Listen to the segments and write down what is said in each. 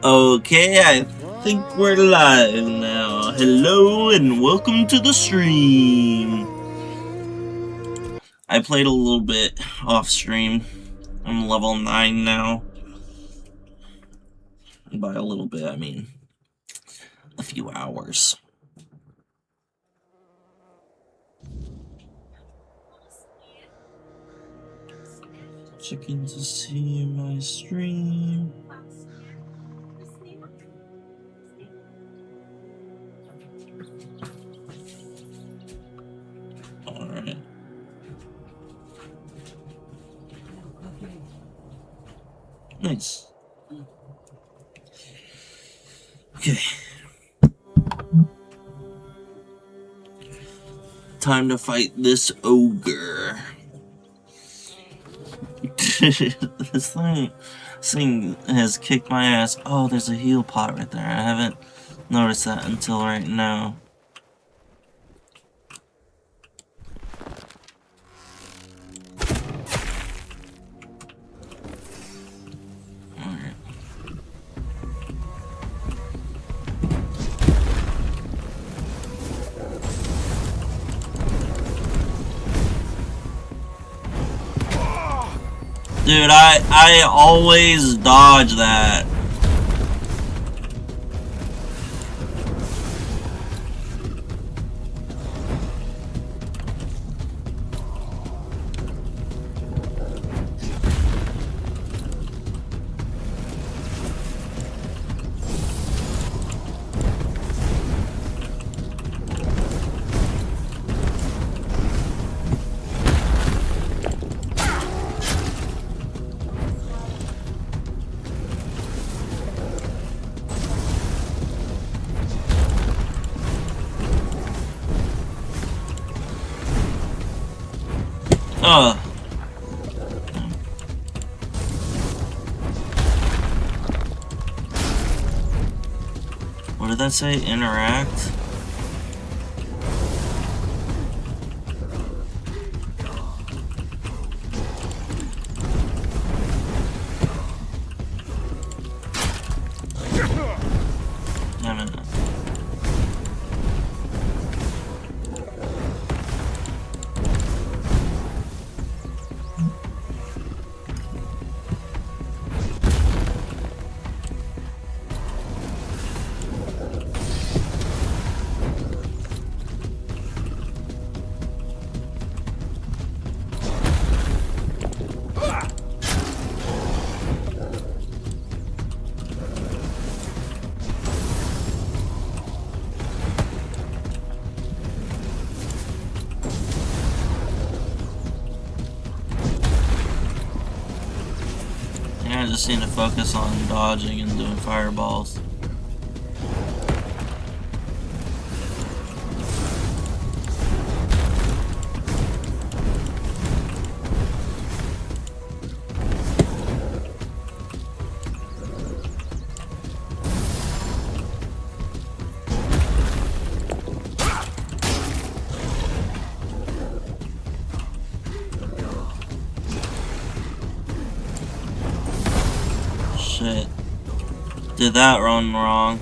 Okay, I think we're live now. Hello and welcome to the stream. I played a little bit off stream. I'm level 9 now. And by a little bit, I mean a few hours. Checking to see my stream. Alright. Nice. Okay. Time to fight this ogre. This thing has kicked my ass. Oh, there's a heal pot right there. I haven't noticed that until right now. Alright. Dude, I always dodge that. What did that say? Interact? Damn it. I just need to focus on dodging and doing fireballs. Shit. Did that run wrong.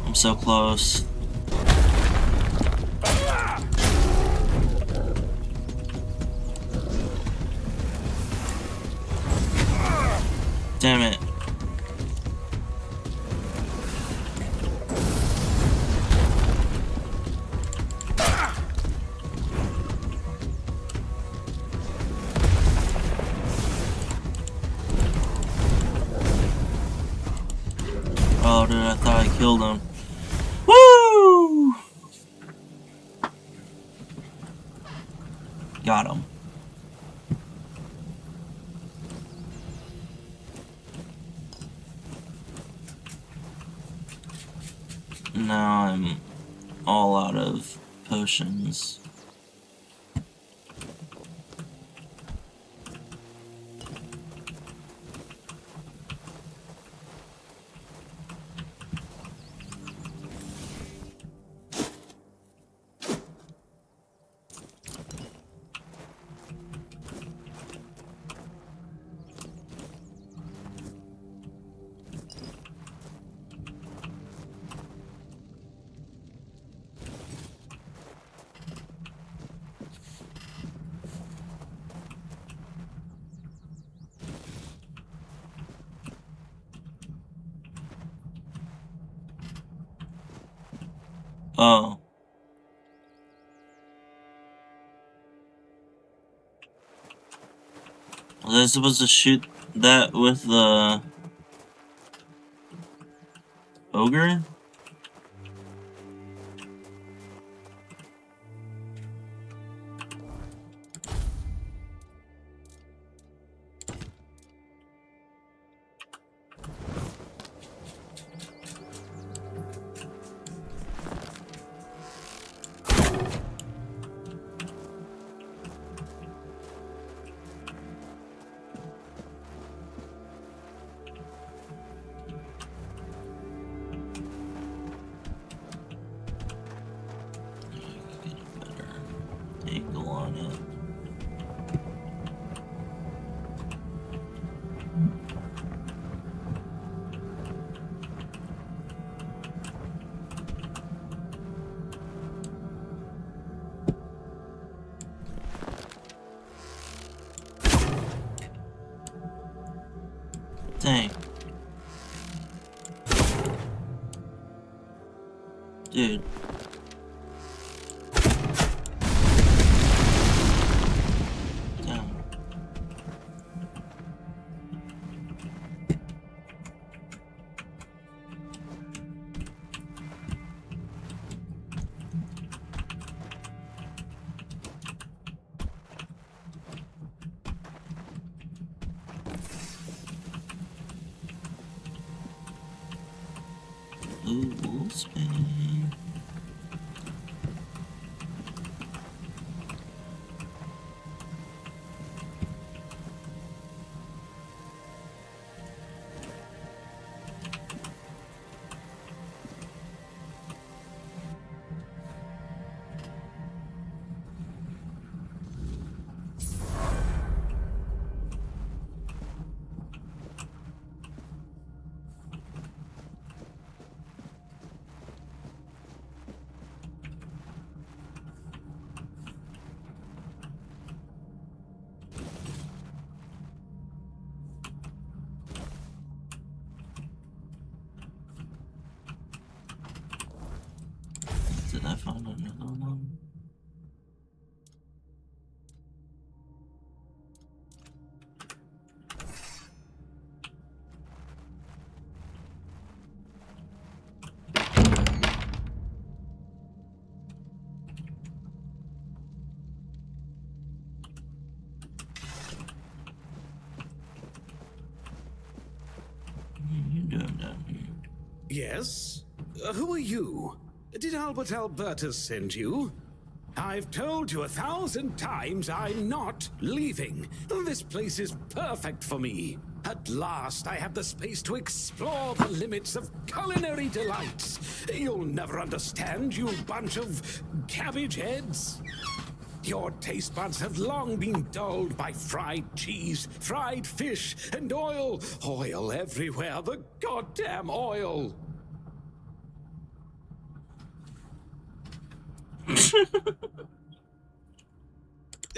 I'm so close. Damn it. Oh, dude, I thought I killed him. Woo! Got him. Now I'm all out of potions. Oh. Was I supposed to shoot that with the ogre? Angle on it. Dang. Dude. Ooh, we'll spin. Did I find another one? What are you doing down here? Yes? Who are you? Did Albert Albertus send you? I've told you 1,000 times I'm not leaving. This place is perfect for me. At last, I have the space to explore the limits of culinary delights. You'll never understand, you bunch of cabbage heads. Your taste buds have long been dulled by fried cheese, fried fish, and oil. Oil everywhere, the goddamn oil.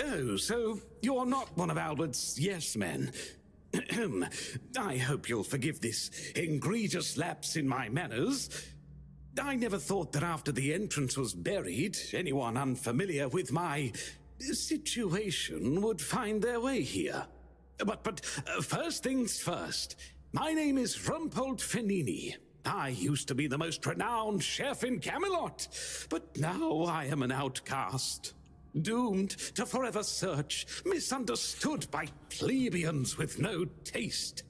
Oh, so you're not one of Albert's yes men. I hope you'll forgive this egregious lapse in my manners. I never thought that after the entrance was buried, anyone unfamiliar with my situation would find their way here. But first things first. My name is Rumpold Fenini. I used to be the most renowned chef in Camelot, but now I am an outcast. doomed to forever search, misunderstood by plebeians with no taste.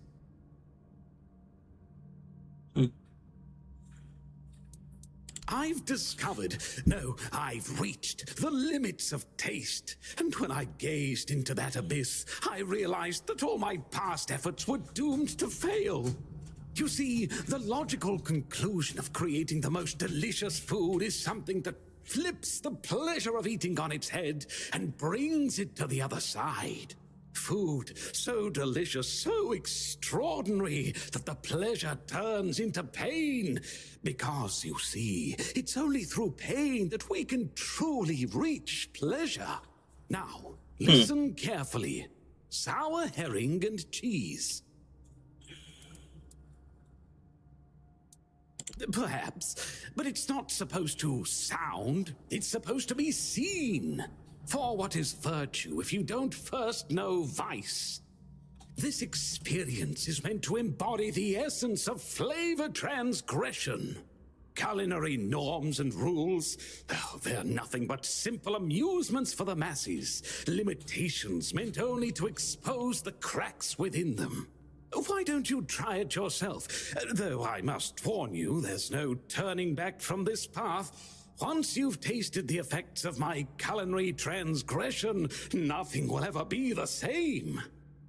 I've discovered, no, I've reached the limits of taste. And when I gazed into that abyss, I realized that all my past efforts were doomed to fail. You see, the logical conclusion of creating the most delicious food is something that flips the pleasure of eating on its head and brings it to the other side. Food so delicious, so extraordinary, that the pleasure turns into pain. Because, you see, it's only through pain that we can truly reach pleasure. Now, listen carefully. Sour herring and cheese. Perhaps, but it's not supposed to sound, it's supposed to be seen. For what is virtue if you don't first know vice? This experience is meant to embody the essence of flavor transgression. Culinary norms and rules, they're nothing but simple amusements for the masses, limitations meant only to expose the cracks within them. Why don't you try it yourself? Though I must warn you, there's no turning back from this path. Once you've tasted the effects of my culinary transgression, nothing will ever be the same.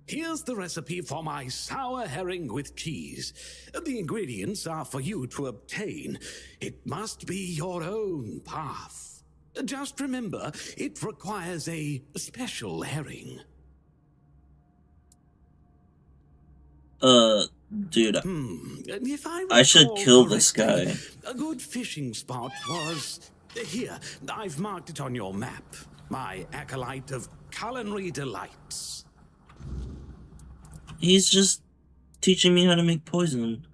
Here's the recipe for my sour herring with cheese. The ingredients are for you to obtain. It must be your own path. Just remember, it requires a special herring. Dude, If I should recall kill this correctly, guy. A good fishing spot was... Here, I've marked it on your map. My acolyte of culinary delights. He's just teaching me how to make poison.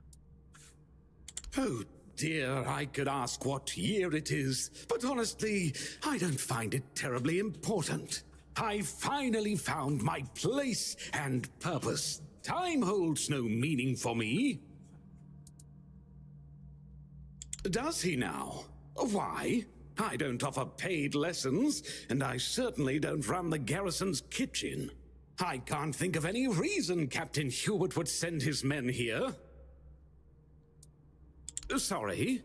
Oh dear, I could ask what year it is, but honestly, I don't find it terribly important. I finally found my place and purpose. Time holds no meaning for me. Does he now? Why? I don't offer paid lessons, and I certainly don't run the garrison's kitchen. I can't think of any reason Captain Hubert would send his men here. Sorry?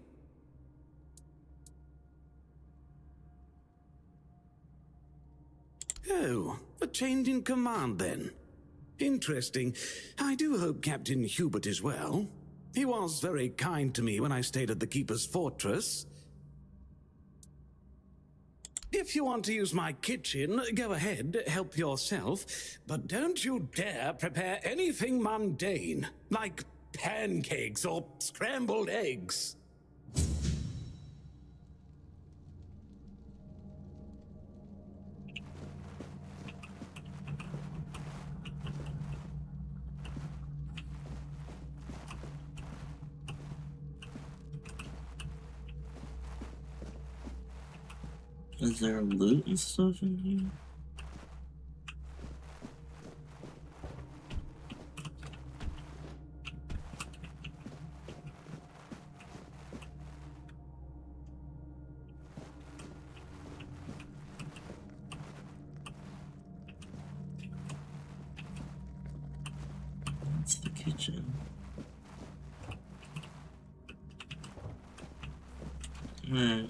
Oh, a change in command then. Interesting. I do hope Captain Hubert is well. He was very kind to me when I stayed at the Keeper's Fortress. If you want to use my kitchen, go ahead, help yourself. But don't you dare prepare anything mundane, like pancakes or scrambled eggs. Is there loot and stuff in here? That's the kitchen. Alright.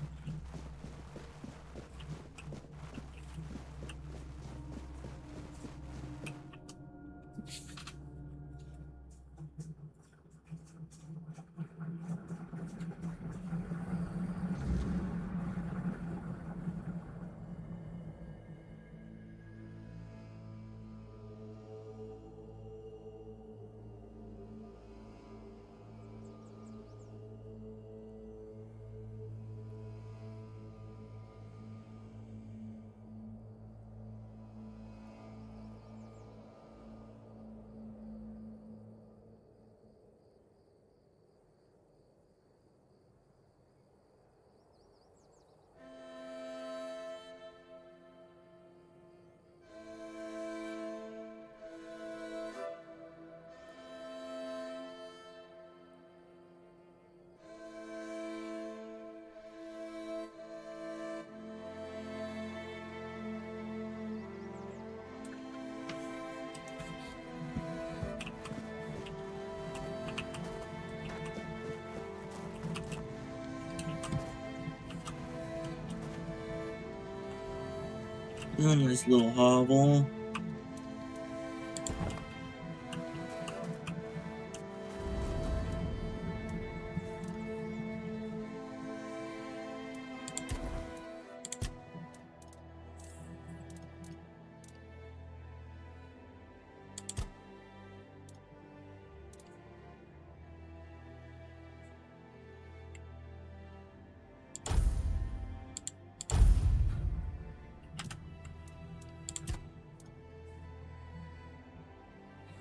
This is a nice little hovel.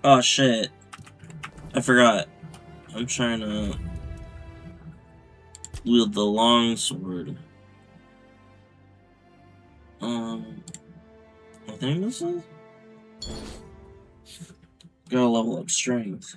Oh shit. I forgot. I'm trying to wield the long sword. I think this is... Gotta level up strength.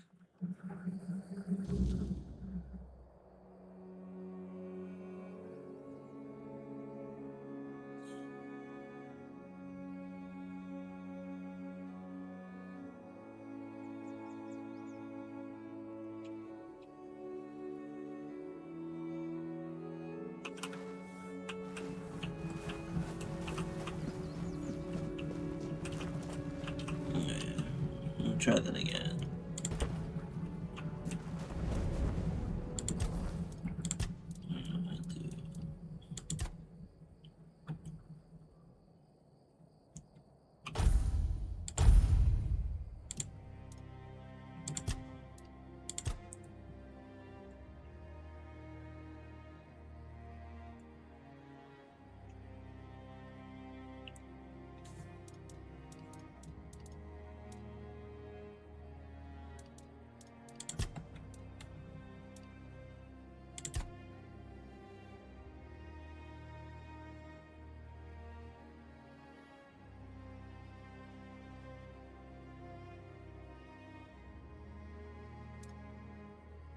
Try that again.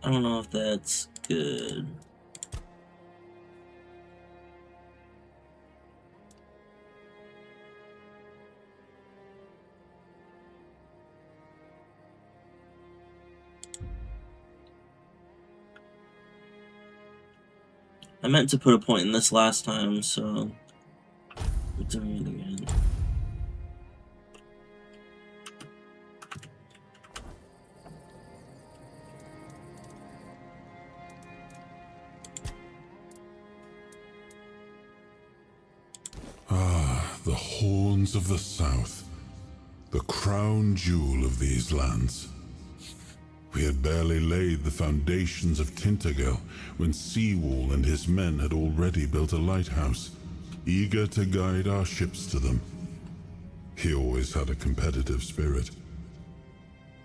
I don't know if that's good. I meant to put a point in this last time, so we're doing it again. The horns of the south, the crown jewel of these lands. We had barely laid the foundations of Tainted Grail when Seawall and his men had already built a lighthouse, eager to guide our ships to them. He always had a competitive spirit.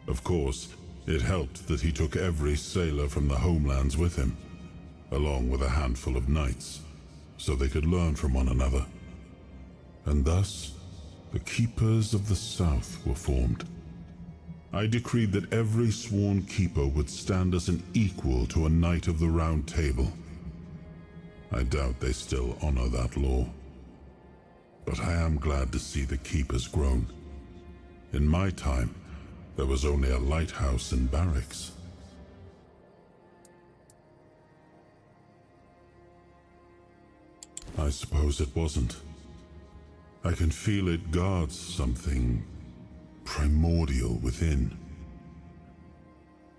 Of course, it helped that he took every sailor from the homelands with him, along with a handful of knights, so they could learn from one another. And thus, the Keepers of the South were formed. I decreed that every sworn keeper would stand as an equal to a Knight of the Round Table. I doubt they still honor that law. But I am glad to see the keepers grown. In my time, there was only a lighthouse and barracks. I suppose it wasn't. I can feel it guards something primordial within.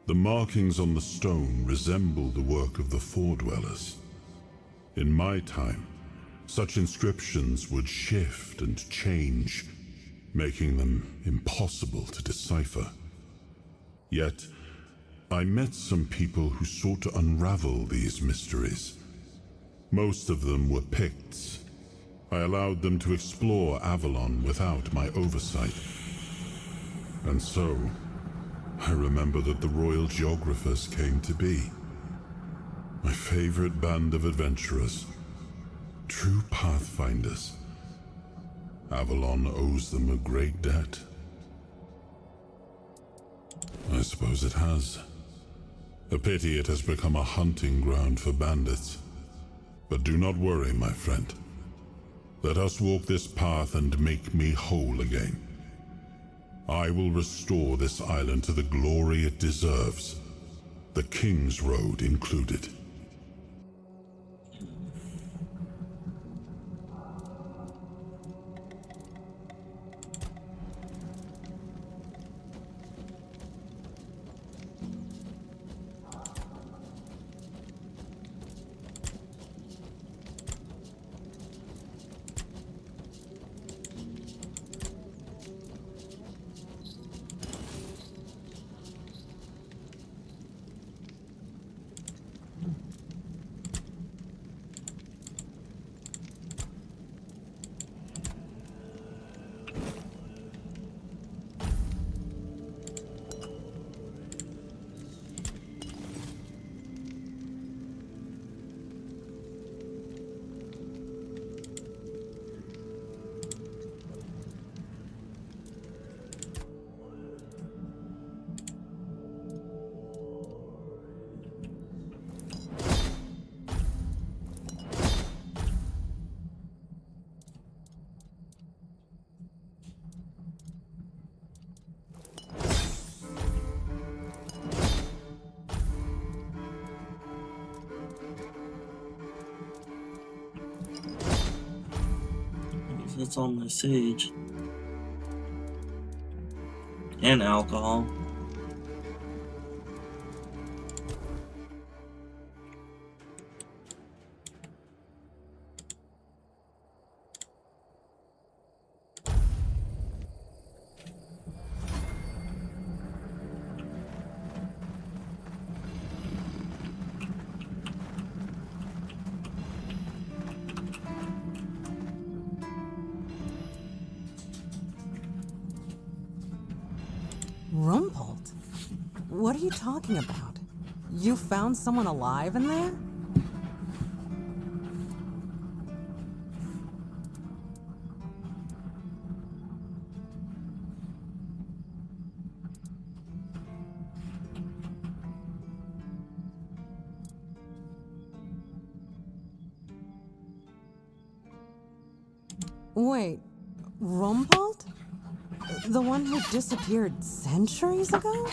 The markings on the stone resemble the work of the Foredwellers. In my time, such inscriptions would shift and change, making them impossible to decipher. Yet, I met some people who sought to unravel these mysteries. Most of them were Picts. I allowed them to explore Avalon without my oversight. And so, I remember that the Royal Geographers came to be. My favorite band of adventurers. True pathfinders. Avalon owes them a great debt. I suppose it has. A pity it has become a hunting ground for bandits. But do not worry, my friend. Let us walk this path and make me whole again. I will restore this island to the glory it deserves, the King's Road included. That's all my sage. And alcohol. Rumpled? What are you talking about? You found someone alive in there? Wait, Rumpled? The one who disappeared centuries ago?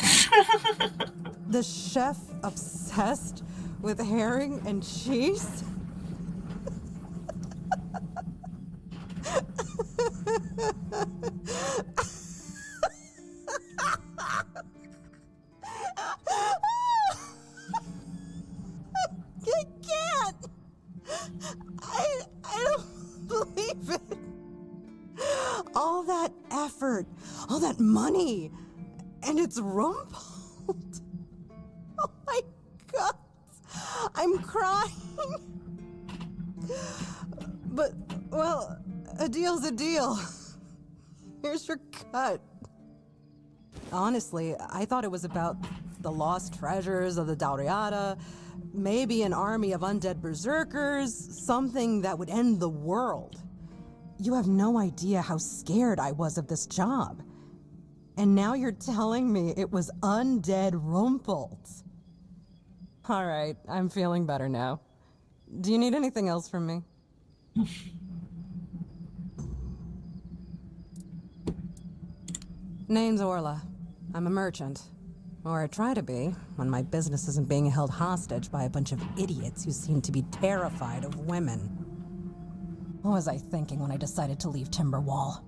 The chef obsessed with herring and cheese? I can't! I don't believe it! All that effort, all that money, and it's Rumpled. Oh my God, I'm crying. But, well, a deal's a deal. Here's your cut. Honestly, I thought it was about the lost treasures of the Dauriata, maybe an army of undead berserkers, something that would end the world. You have no idea how scared I was of this job. And now you're telling me it was undead Rumpled. All right, I'm feeling better now. Do you need anything else from me? Name's Orla. I'm a merchant. Or I try to be, when my business isn't being held hostage by a bunch of idiots who seem to be terrified of women. What was I thinking when I decided to leave Timberwall?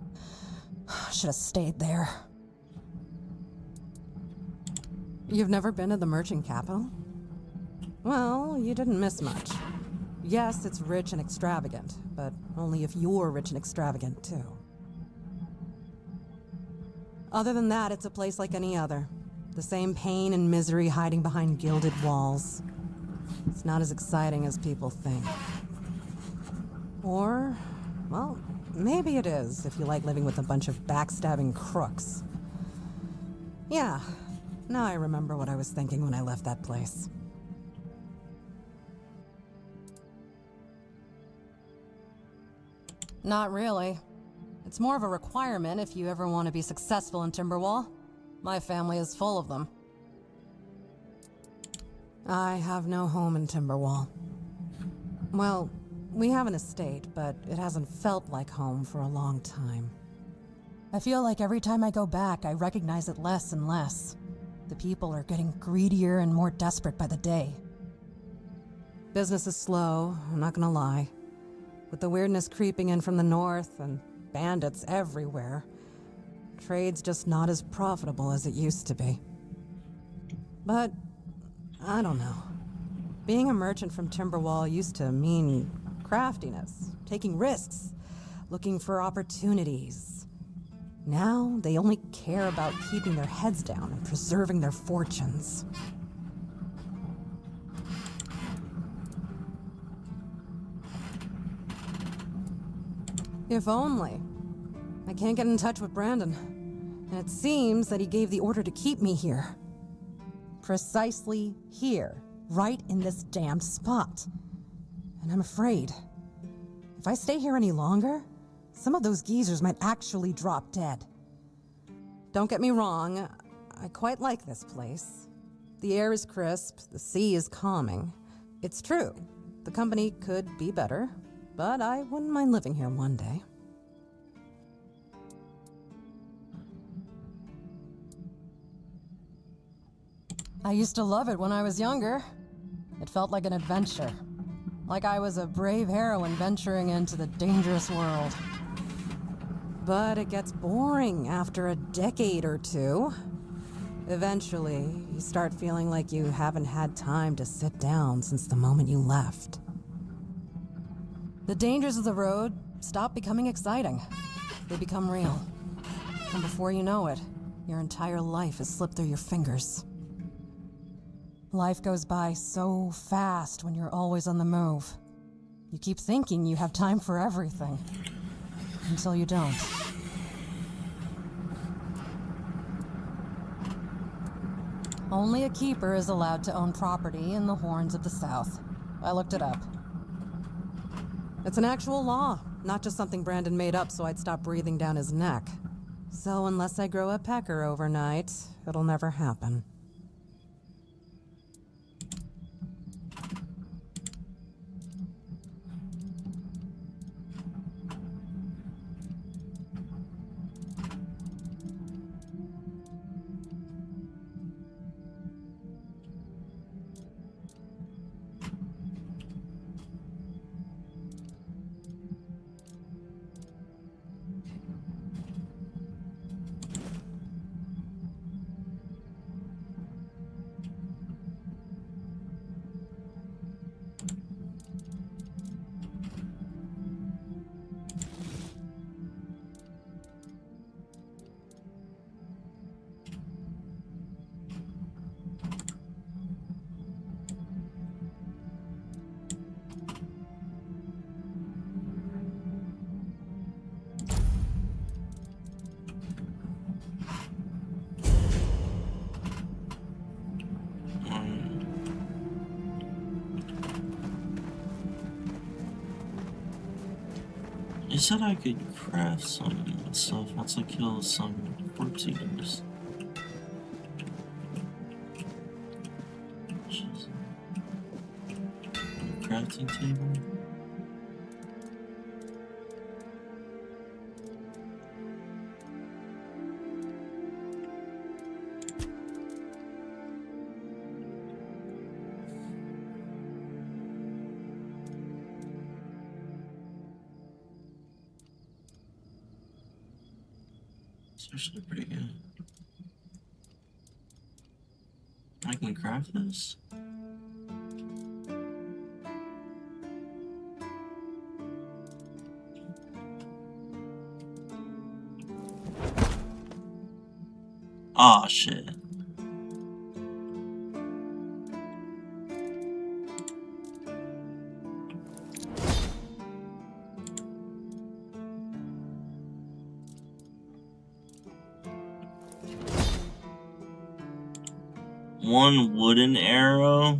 Should have stayed there. You've never been to the merchant capital? Well, you didn't miss much. Yes, it's rich and extravagant, but only if you're rich and extravagant too. Other than that, it's a place like any other. The same pain and misery hiding behind gilded walls. It's not as exciting as people think. Or, well, maybe it is if you like living with a bunch of backstabbing crooks. Yeah, now I remember what I was thinking when I left that place. Not really. It's more of a requirement if you ever want to be successful in Timberwall. My family is full of them. I have no home in Timberwall. Well, we have an estate, but it hasn't felt like home for a long time. I feel like every time I go back, I recognize it less and less. The people are getting greedier and more desperate by the day. Business is slow, I'm not gonna lie. With the weirdness creeping in from the north and bandits everywhere, trade's just not as profitable as it used to be. But, I don't know. Being a merchant from Timberwall used to mean craftiness, taking risks, looking for opportunities. Now, they only care about keeping their heads down and preserving their fortunes. If only. I can't get in touch with Brandon, and it seems that he gave the order to keep me here. Precisely here, right in this damned spot. And I'm afraid, if I stay here any longer, some of those geezers might actually drop dead. Don't get me wrong, I quite like this place. The air is crisp, the sea is calming. It's true, the company could be better, but I wouldn't mind living here one day. I used to love it when I was younger. It felt like an adventure. Like I was a brave heroine venturing into the dangerous world. But it gets boring after a decade or two. Eventually, you start feeling like you haven't had time to sit down since the moment you left. The dangers of the road stop becoming exciting. They become real. And before you know it, your entire life has slipped through your fingers. Life goes by so fast when you're always on the move. You keep thinking you have time for everything, until you don't. Only a keeper is allowed to own property in the Horns of the South. I looked it up. It's an actual law, not just something Brandon made up so I'd stop breathing down his neck. So unless I grow a pecker overnight, it'll never happen. You said I could craft some stuff once I kill some corpse eaters. Crafting table? It's actually pretty good. I can craft this? Aw, shit. One wooden arrow?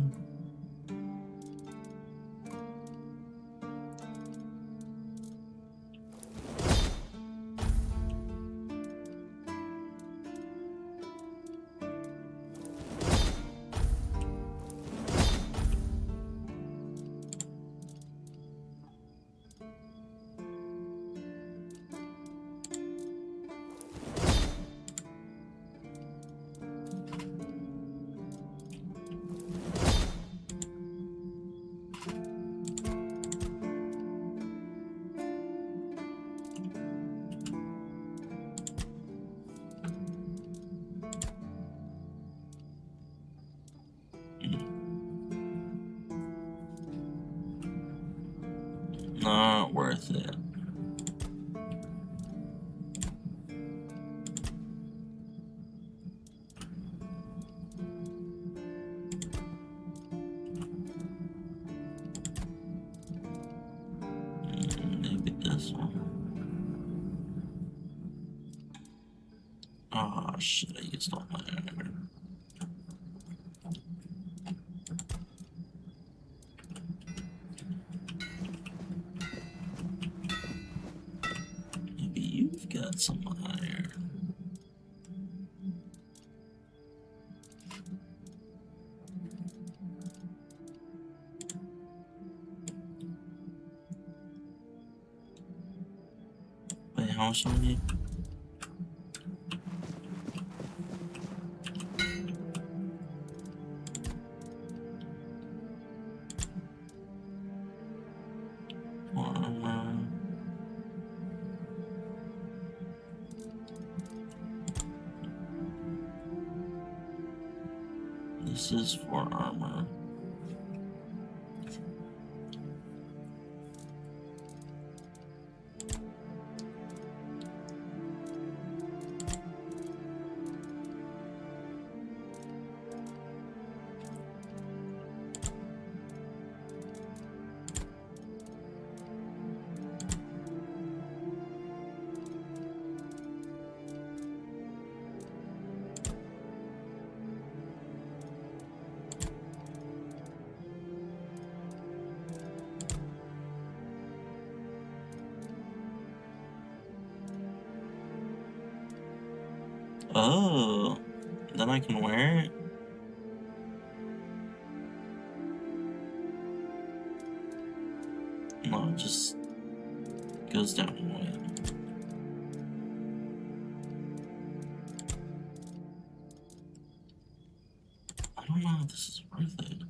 Not worth it. Maybe this one. Oh shit, I used all my iron. Maybe you've got some iron. Wait, how much do I need? This is for armor. Oh, then I can wear it? No, it just goes down in weight. I don't know if this is worth it.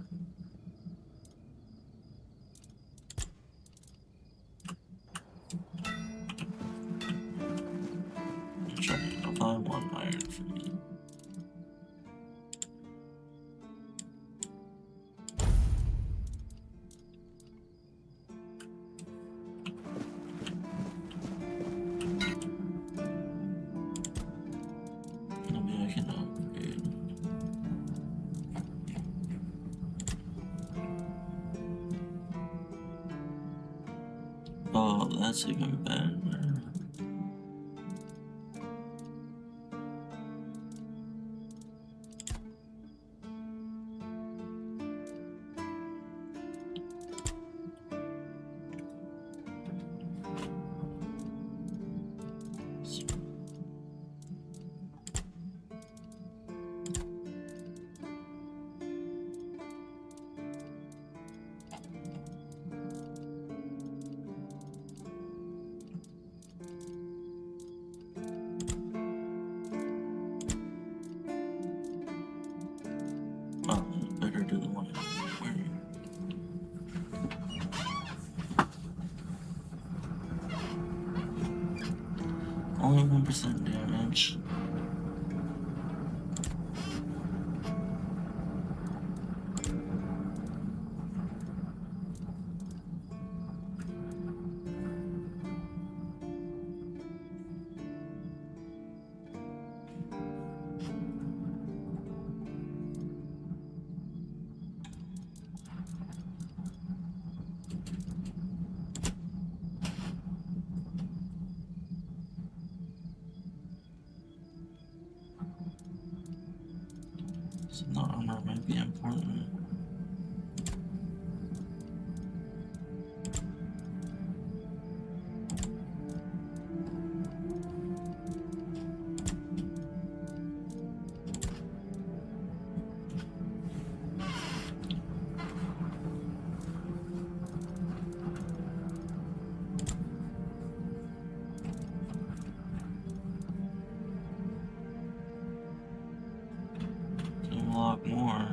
I'm trying to buy one iron for me. Maybe I can upgrade. Oh, that's even better. Oh, better do the one I'm wearing. Only 1% damage. So the armor might be important. Do a lot more.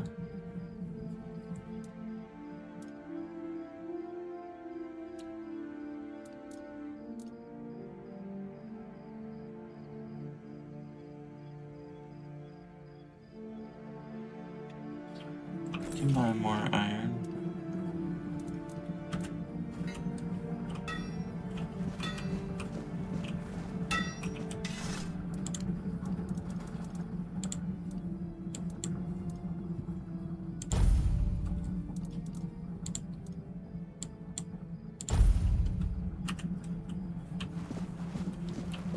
Can buy more iron.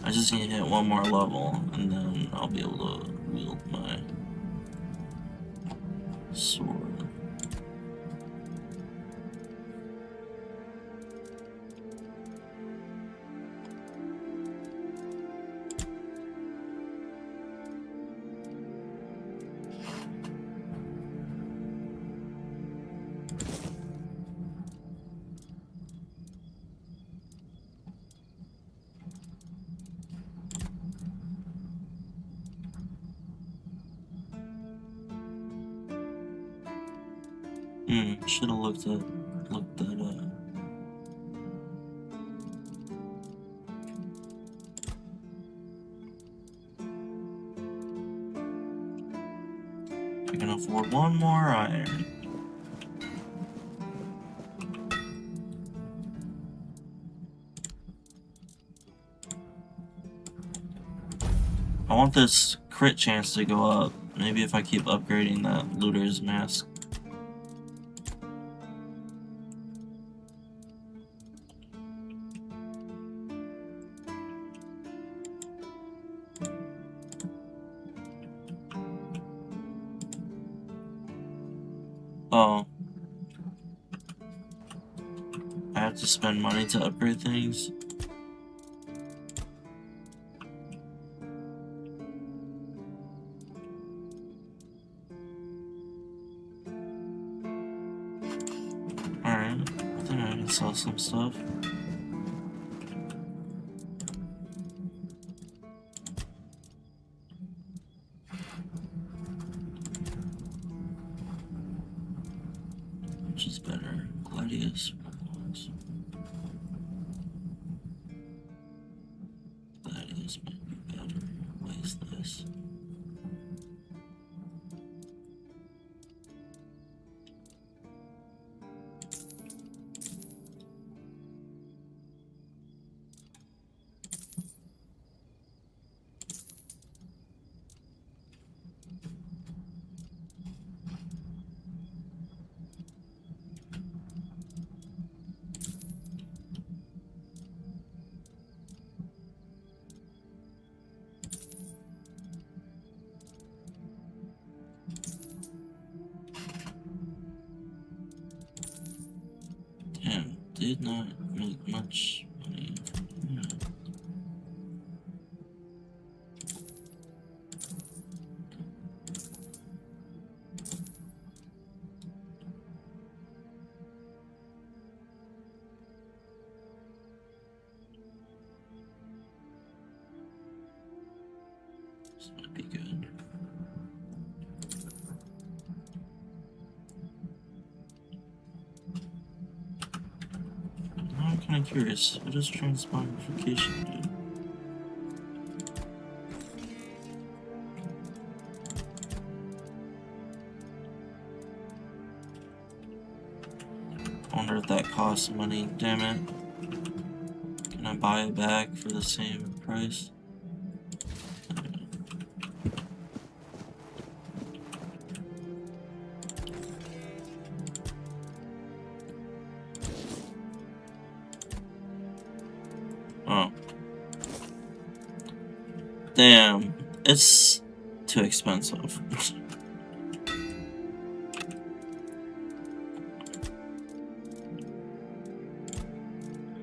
I just need to hit one more level, and then I'll be able to wield my sword. Should have looked that up. Picking up for one more iron. I want this crit chance to go up. Maybe if I keep upgrading that looter's mask. Oh. I have to spend money to upgrade things. Alright, I think I can sell some stuff. Which is better? Gladius? Gladius might be better. What is this? Damn, did not make much money. Yeah. This might be good. Now I'm kind of curious. What does transmogrification do? I wonder if that costs money. Damn it. Can I buy it back for the same price? Oh. Damn. It's too expensive.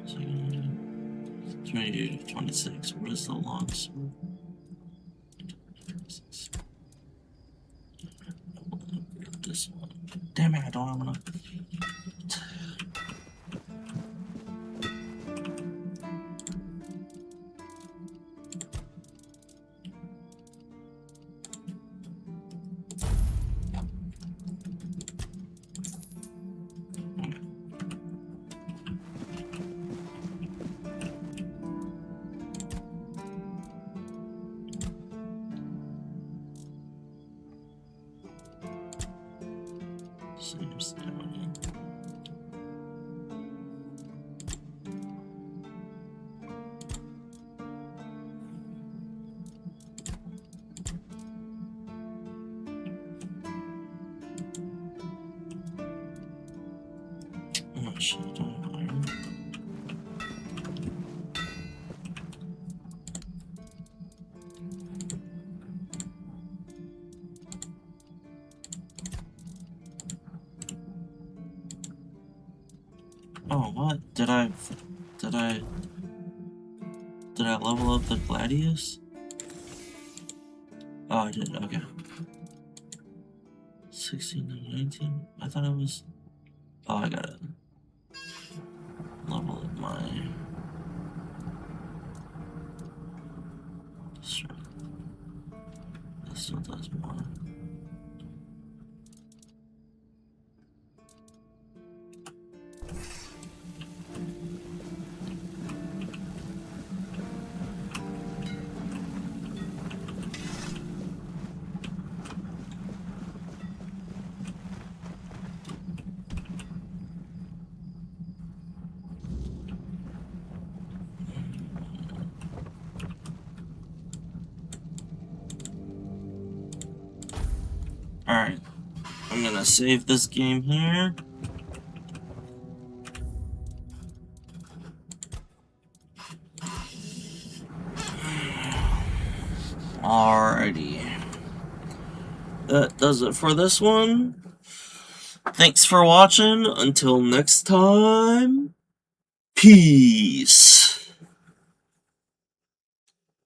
So 28 to 26. What is the long sword? This one. Damn it, I don't have enough. Same stamina. Oh shit, I don't have iron. Oh, what? Did I level up the Gladius? Oh, I did, okay. 16 and 19? I thought it was... Oh, I gotta level up my... Sure. This still does more. gonna save this game here. Alrighty. That does it for this one. Thanks for watching. Until next time, peace.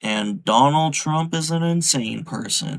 And Donald Trump is an insane person.